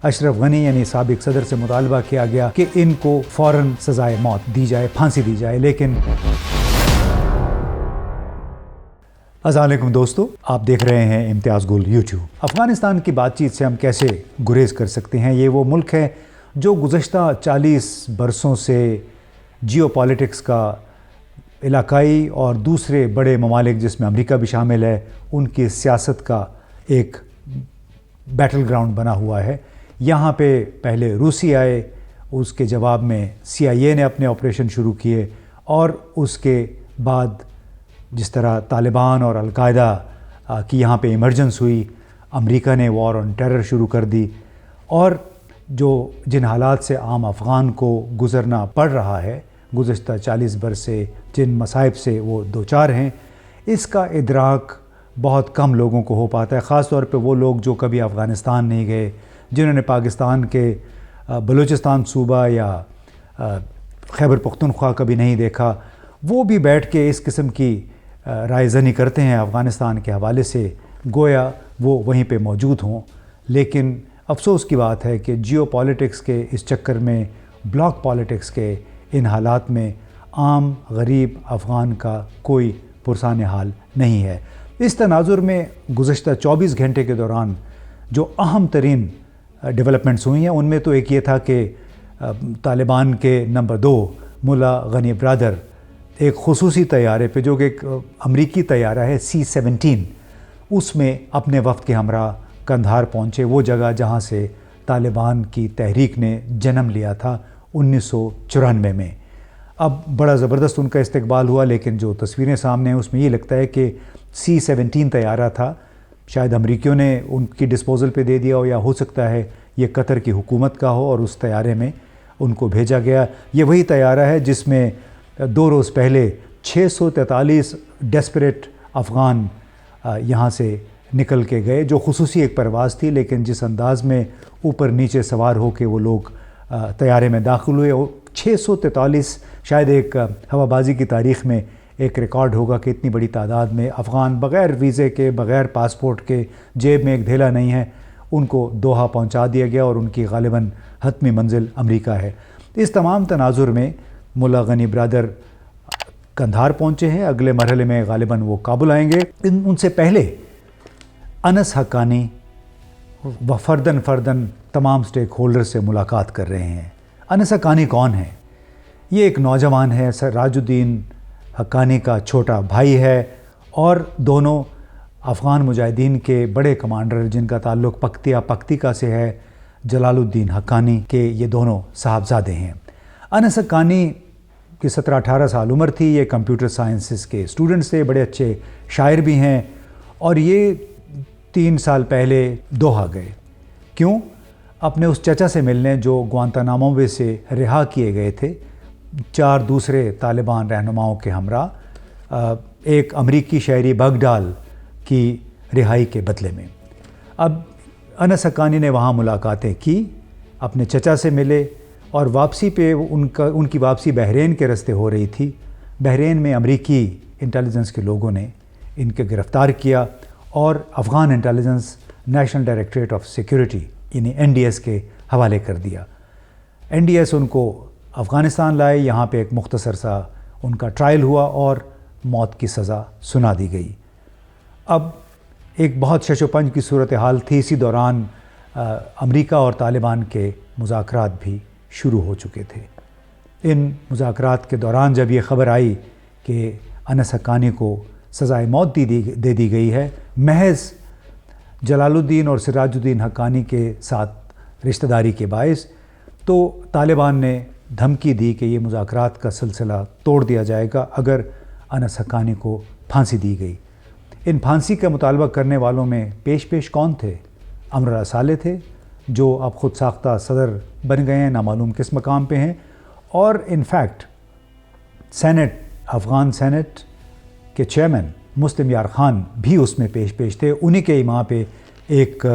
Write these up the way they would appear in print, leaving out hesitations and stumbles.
اشرف غنی یعنی سابق صدر سے مطالبہ کیا گیا کہ ان کو فوراً سزائے موت دی جائے، پھانسی دی جائے، لیکن السلام علیکم دوستو، آپ دیکھ رہے ہیں امتیاز گل یوٹیوب۔ افغانستان کی بات چیت سے ہم کیسے گریز کر سکتے ہیں؟ یہ وہ ملک ہے جو گزشتہ 40 برسوں سے جیو پالیٹکس کا علاقائی اور دوسرے بڑے ممالک جس میں امریکہ بھی شامل ہے ان کی سیاست کا ایک بیٹل گراؤنڈ بنا ہوا ہے۔ یہاں پہ پہلے روسی آئے، اس کے جواب میں CIA نے اپنے آپریشن شروع کیے، اور اس کے بعد جس طرح طالبان اور القاعدہ کی یہاں پہ ایمرجنس ہوئی، امریکہ نے وار آن ٹیرر شروع کر دی، اور جن حالات سے عام افغان کو گزرنا پڑ رہا ہے گزشتہ 40 برس سے، جن مصائب سے وہ دوچار ہیں، اس کا ادراک بہت کم لوگوں کو ہو پاتا ہے، خاص طور پہ وہ لوگ جو کبھی افغانستان نہیں گئے، جنہوں نے پاکستان کے بلوچستان صوبہ یا خیبر پختونخوا کبھی نہیں دیکھا۔ وہ بھی بیٹھ کے اس قسم کی رائے زنی کرتے ہیں افغانستان کے حوالے سے، گویا وہ وہیں پہ موجود ہوں۔ لیکن افسوس کی بات ہے کہ جیو پالیٹکس کے اس چکر میں، بلاک پالیٹکس کے ان حالات میں عام غریب افغان کا کوئی پرسان حال نہیں ہے۔ اس تناظر میں گزشتہ 24 گھنٹے کے دوران جو اہم ترین ڈیولپمنٹس ہوئی ہیں، ان میں تو ایک یہ تھا کہ طالبان کے نمبر 2 ملا غنی برادر ایک خصوصی طیارے پہ، جو کہ ایک امریکی طیارہ ہے C-17، اس میں اپنے وفد کے ہمراہ قندھار پہنچے، وہ جگہ جہاں سے طالبان کی تحریک نے جنم لیا تھا 1994 میں۔ اب بڑا زبردست ان کا استقبال ہوا، لیکن جو تصویریں سامنے ہیں اس میں یہ لگتا ہے کہ C-17 طیارہ تھا، شاید امریکیوں نے ان کی ڈسپوزل پہ دے دیا ہو، یا ہو سکتا ہے یہ قطر کی حکومت کا ہو اور اس طیارے میں ان کو بھیجا گیا۔ یہ وہی طیارہ ہے جس میں 2 روز پہلے 643 ڈیسپریٹ افغان یہاں سے نکل کے گئے، جو خصوصی ایک پرواز تھی، لیکن جس انداز میں اوپر نیچے سوار ہو کے وہ لوگ طیارے میں داخل ہوئے، 643 شاید ایک ہوا بازی کی تاریخ میں ایک ریکارڈ ہوگا کہ اتنی بڑی تعداد میں افغان بغیر ویزے کے، بغیر پاسپورٹ کے، جیب میں ایک دھیلا نہیں ہے، ان کو دوحہ پہنچا دیا گیا، اور ان کی غالباً حتمی منزل امریکہ ہے۔ اس تمام تناظر میں ملا غنی برادر قندھار پہنچے ہیں، اگلے مرحلے میں غالباً وہ کابل آئیں گے۔ ان سے پہلے انس حقانی فرداً تمام سٹیک ہولڈر سے ملاقات کر رہے ہیں۔ انس حقانی کون ہے؟ یہ ایک نوجوان ہے، سراج الدین حقانی کا چھوٹا بھائی ہے، اور دونوں افغان مجاہدین کے بڑے کمانڈر جن کا تعلق پکتیکا سے ہے، جلال الدین حقانی کے یہ دونوں صاحبزادے ہیں۔ انس حقانی کی 17-18 سال عمر تھی، یہ کمپیوٹر سائنسز کے اسٹوڈنٹس تھے، بڑے اچھے شاعر بھی ہیں، اور یہ 3 سال پہلے دوحہ گئے۔ کیوں؟ اپنے اس چچا سے ملنے جو گوانتانامو بے سے رہا کیے گئے تھے 4 دوسرے طالبان رہنماؤں کے ہمراہ، ایک امریکی شہری بگڈال کی رہائی کے بدلے میں۔ اب انس حقانی نے وہاں ملاقاتیں کی، اپنے چچا سے ملے، اور واپسی پہ ان کی واپسی بحرین کے راستے ہو رہی تھی۔ بحرین میں امریکی انٹیلیجنس کے لوگوں نے ان کے گرفتار کیا، اور Afghan intelligence national directorate of security یعنی NDS کے حوالے کر دیا۔ NDS ان کو افغانستان لائے، یہاں پہ ایک مختصر سا ان کا ٹرائل ہوا اور موت کی سزا سنا دی گئی۔ اب ایک بہت شش و پنج کی صورتحال تھی، اسی دوران امریکہ اور طالبان کے مذاکرات بھی شروع ہو چکے تھے۔ ان مذاکرات کے دوران جب یہ خبر آئی کہ انس حقانی کو سزائے موت دے دی گئی ہے، محض جلال الدین اور سراج الدین حقانی کے ساتھ رشتہ داری کے باعث، تو طالبان نے دھمکی دی کہ یہ مذاکرات کا سلسلہ توڑ دیا جائے گا اگر انس حقانی کو پھانسی دی گئی۔ ان پھانسی کا مطالبہ کرنے والوں میں پیش کون تھے؟ امر صالح تھے، جو اب خود ساختہ صدر بن گئے ہیں، نامعلوم کس مقام پہ ہیں، اور انفیکٹ سینٹ، افغان سینٹ کے چیئرمین مسلم یار خان بھی اس میں پیش تھے۔ انہی کے ایما پہ ایک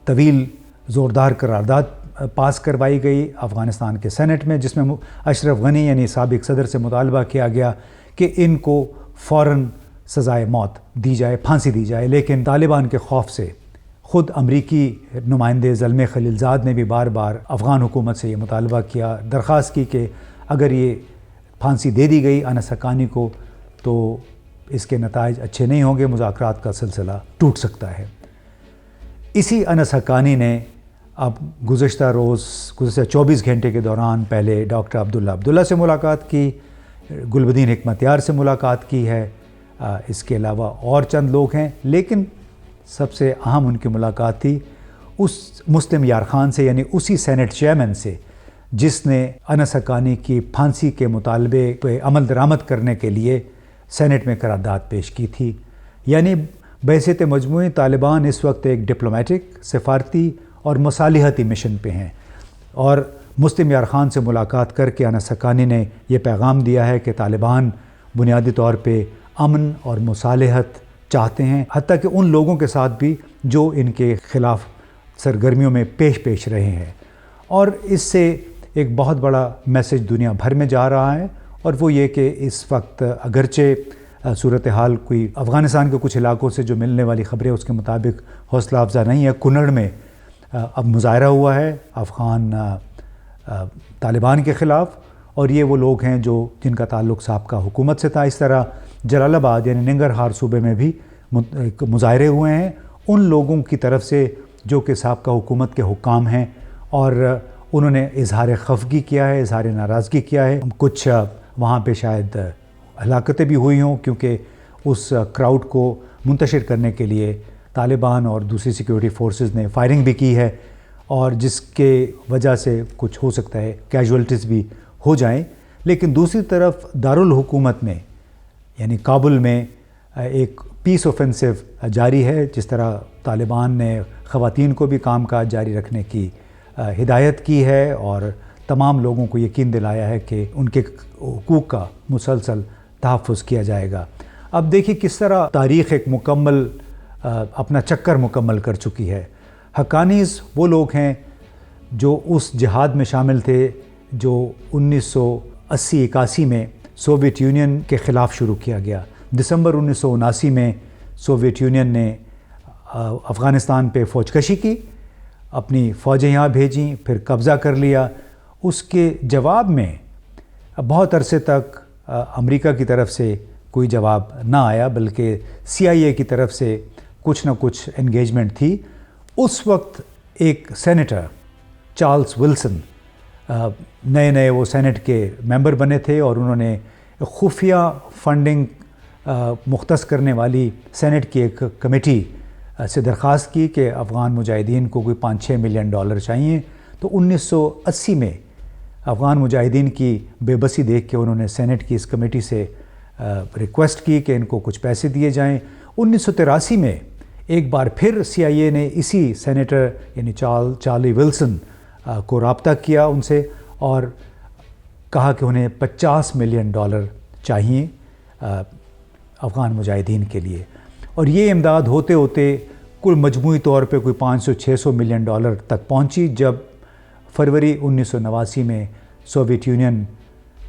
طویل زوردار قرارداد پاس کروائی گئی افغانستان کے سینٹ میں، جس میں اشرف غنی یعنی سابق صدر سے مطالبہ کیا گیا کہ ان کو فوراً سزائے موت دی جائے، پھانسی دی جائے، لیکن طالبان کے خوف سے خود امریکی نمائندے زلمے خلیلزاد نے بھی بار بار افغان حکومت سے یہ مطالبہ کیا، درخواست کی کہ اگر یہ پھانسی دے دی گئی انس حقانی کو تو اس کے نتائج اچھے نہیں ہوں گے، مذاکرات کا سلسلہ ٹوٹ سکتا ہے۔ اسی انس حقانی نے اب گزشتہ 24 گھنٹے کے دوران پہلے ڈاکٹر عبداللہ سے ملاقات کی، گلبدین حکمتیار سے ملاقات کی ہے، اس کے علاوہ اور چند لوگ ہیں، لیکن سب سے اہم ان کی ملاقات تھی اس مسلم یار خان سے، یعنی اسی سینٹ چیئرمین سے جس نے انس حقانی کی پھانسی کے مطالبے پہ عمل درآمد کرنے کے لیے سینٹ میں قرارداد پیش کی تھی۔ یعنی بحیثیت مجموعی طالبان اس وقت ایک ڈپلومیٹک، سفارتی اور مصالحتی مشن پہ ہیں، اور مسلم یار خان سے ملاقات کر کے انس حقانی نے یہ پیغام دیا ہے کہ طالبان بنیادی طور پہ امن اور مصالحت چاہتے ہیں، حتیٰ کہ ان لوگوں کے ساتھ بھی جو ان کے خلاف سرگرمیوں میں پیش رہے ہیں۔ اور اس سے ایک بہت بڑا میسج دنیا بھر میں جا رہا ہے، اور وہ یہ کہ اس وقت اگرچہ صورتحال کوئی افغانستان کے کچھ علاقوں سے جو ملنے والی خبریں اس کے مطابق حوصلہ افزا نہیں ہے، کنڑ میں اب مظاہرہ ہوا ہے افغان طالبان کے خلاف، اور یہ وہ لوگ ہیں جن کا تعلق سابقہ حکومت سے تھا۔ اس طرح جلال آباد یعنی ننگرہار صوبے میں بھی مظاہرے ہوئے ہیں ان لوگوں کی طرف سے جو کہ سابقہ حکومت کے حکام ہیں، اور انہوں نے اظہار خفگی کیا ہے، اظہار ناراضگی کیا ہے۔ کچھ وہاں پہ شاید ہلاکتیں بھی ہوئی ہوں، کیونکہ اس کراؤڈ کو منتشر کرنے کے لیے طالبان اور دوسری سیکیورٹی فورسز نے فائرنگ بھی کی ہے، اور جس کے وجہ سے کچھ ہو سکتا ہے کیجولٹیز بھی ہو جائیں۔ لیکن دوسری طرف دارالحکومت میں یعنی کابل میں ایک پیس اوفینسو جاری ہے، جس طرح طالبان نے خواتین کو بھی کام کاج جاری رکھنے کی ہدایت کی ہے، اور تمام لوگوں کو یقین دلایا ہے کہ ان کے حقوق کا مسلسل تحفظ کیا جائے گا۔ اب دیکھیے کس طرح تاریخ ایک مکمل اپنا چکر مکمل کر چکی ہے۔ حقانیز وہ لوگ ہیں جو اس جہاد میں شامل تھے جو 1980-81 میں سوویت یونین کے خلاف شروع کیا گیا۔ دسمبر 1979 میں سوویت یونین نے افغانستان پہ فوج کشی کی، اپنی فوجیں یہاں بھیجیں، پھر قبضہ کر لیا۔ اس کے جواب میں بہت عرصے تک امریکہ کی طرف سے کوئی جواب نہ آیا، بلکہ CIA کی طرف سے کچھ نہ کچھ انگیجمنٹ تھی۔ اس وقت ایک سینیٹر چارلز ولسن، نئے وہ سینٹ کے ممبر بنے تھے، اور انہوں نے خفیہ فنڈنگ مختص کرنے والی سینٹ کی ایک کمیٹی سے درخواست کی کہ افغان مجاہدین کو کوئی $5-6 ملین چاہیے۔ تو 1980 میں افغان مجاہدین کی بے بسی دیکھ کے انہوں نے سینٹ کی اس کمیٹی سے ریکویسٹ کی کہ ان کو کچھ پیسے دیے جائیں۔ 1983 میں ایک بار پھر CIA نے اسی سینیٹر یعنی چارلی ولسن کو رابطہ کیا ان سے، اور کہا کہ انہیں $50 ملین چاہیے افغان مجاہدین کے لیے، اور یہ امداد ہوتے ہوتے کل مجموعی طور پہ کوئی $500-600 ملین تک پہنچی، جب فروری 1989 میں سوویت یونین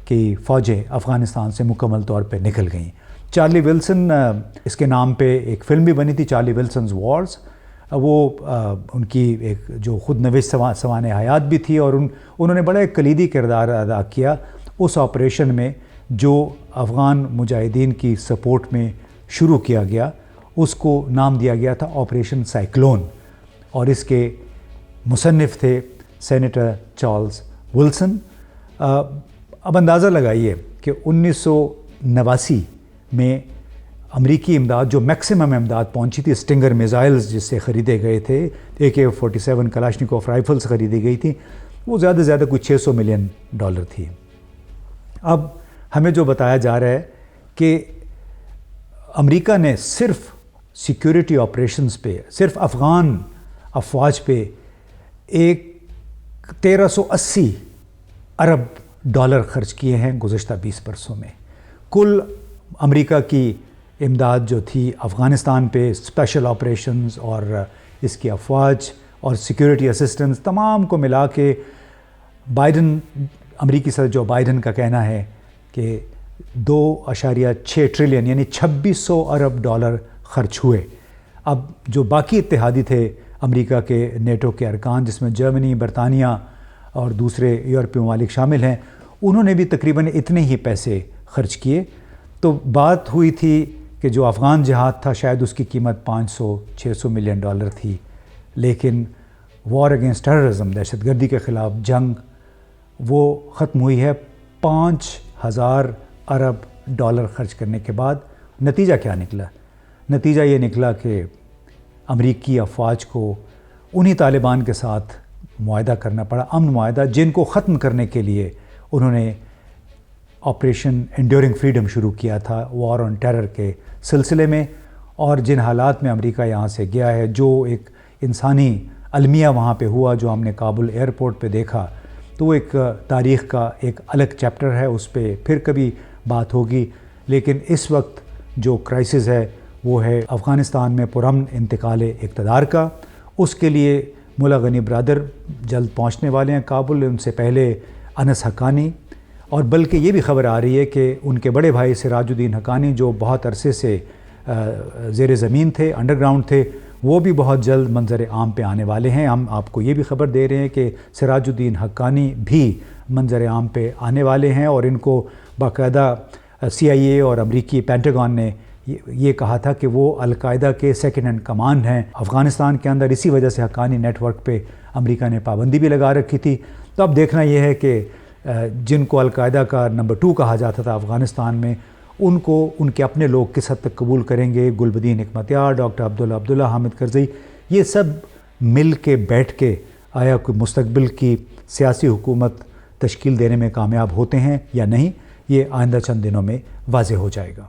کی فوجیں افغانستان سے مکمل طور پہ نکل گئیں۔ چارلی ولسن، اس کے نام پہ ایک فلم بھی بنی تھی، چارلی ولسنز وارز، وہ ان کی ایک جو خود نوشت سوانح حیات بھی تھی، اور انہوں نے بڑا ایک کلیدی کردار ادا کیا اس آپریشن میں جو افغان مجاہدین کی سپورٹ میں شروع کیا گیا۔ اس کو نام دیا گیا تھا آپریشن سائیکلون، اور اس کے مصنف تھے سینیٹر چارلز ولسن۔ اب اندازہ لگائیے کہ 1989 میں امریکی امداد جو میکسیمم امداد پہنچی تھی، اسٹنگر میزائلز جس سے خریدے گئے تھے، AK-47 کلاشنکوف رائفلز خریدی گئی تھی، وہ زیادہ سے زیادہ کوئی $600 ملین تھی۔ اب ہمیں جو بتایا جا رہا ہے کہ امریکہ نے صرف سیکیورٹی آپریشنز پہ، صرف افغان افواج پہ $1380 ارب خرچ کیے ہیں گزشتہ 20 برسوں میں۔ کل امریکہ کی امداد جو تھی افغانستان پہ، اسپیشل آپریشنز اور اس کی افواج اور سیکیورٹی اسسٹنس تمام کو ملا کے امریکی صدر جو بائیڈن کا کہنا ہے کہ $2.6 ٹریلین یعنی $2600 ارب خرچ ہوئے۔ اب جو باقی اتحادی تھے امریکہ کے نیٹو کے ارکان جس میں جرمنی، برطانیہ اور دوسرے یورپی ممالک شامل ہیں، انہوں نے بھی تقریباً اتنے ہی پیسے خرچ کیے۔ تو بات ہوئی تھی کہ جو افغان جہاد تھا شاید اس کی قیمت 500-600 ملین ڈالر تھی، لیکن وار اگینسٹ ٹیررزم، دہشت گردی کے خلاف جنگ، وہ ختم ہوئی ہے 5000 ارب ڈالر خرچ کرنے کے بعد۔ نتیجہ کیا نکلا؟ نتیجہ یہ نکلا کہ امریکی افواج کو انہی طالبان کے ساتھ معاہدہ کرنا پڑا، امن معاہدہ، جن کو ختم کرنے کے لیے انہوں نے آپریشن انڈیورنگ فریڈم شروع کیا تھا وار آن ٹیرر کے سلسلے میں، اور جن حالات میں امریکہ یہاں سے گیا ہے، جو ایک انسانی المیہ وہاں پہ ہوا، جو ہم نے کابل ایئرپورٹ پہ دیکھا، تو وہ ایک تاریخ کا ایک الگ چیپٹر ہے، اس پہ پھر کبھی بات ہوگی۔ لیکن اس وقت جو کرائسس ہے وہ ہے افغانستان میں پرامن انتقال اقتدار کا۔ اس کے لیے ملا غنی برادر جلد پہنچنے والے ہیں کابل، ان سے پہلے انس حقانی، اور بلکہ یہ بھی خبر آ رہی ہے کہ ان کے بڑے بھائی سراج الدین حقانی، جو بہت عرصے سے زیر زمین تھے، انڈر گراؤنڈ تھے، وہ بھی بہت جلد منظر عام پہ آنے والے ہیں۔ ہم آپ کو یہ بھی خبر دے رہے ہیں کہ سراج الدین حقانی بھی منظر عام پہ آنے والے ہیں، اور ان کو باقاعدہ CIA اور امریکی پینٹاگون نے یہ کہا تھا کہ وہ القاعدہ کے سیکنڈ ہینڈ کمانڈ ہیں افغانستان کے اندر۔ اسی وجہ سے حقانی نیٹ ورک پہ امریکہ نے پابندی بھی لگا رکھی تھی۔ تو اب دیکھنا یہ ہے کہ جن کو القاعدہ کا نمبر 2 کہا جاتا تھا افغانستان میں، ان کو ان کے اپنے لوگ کس حد تک قبول کریں گے۔ گلبدین حکمتیار، ڈاکٹر عبداللہ، حامد کرزئی، یہ سب مل کے بیٹھ کے آیا کوئی مستقبل کی سیاسی حکومت تشکیل دینے میں کامیاب ہوتے ہیں یا نہیں، یہ آئندہ چند دنوں میں واضح ہو جائے گا۔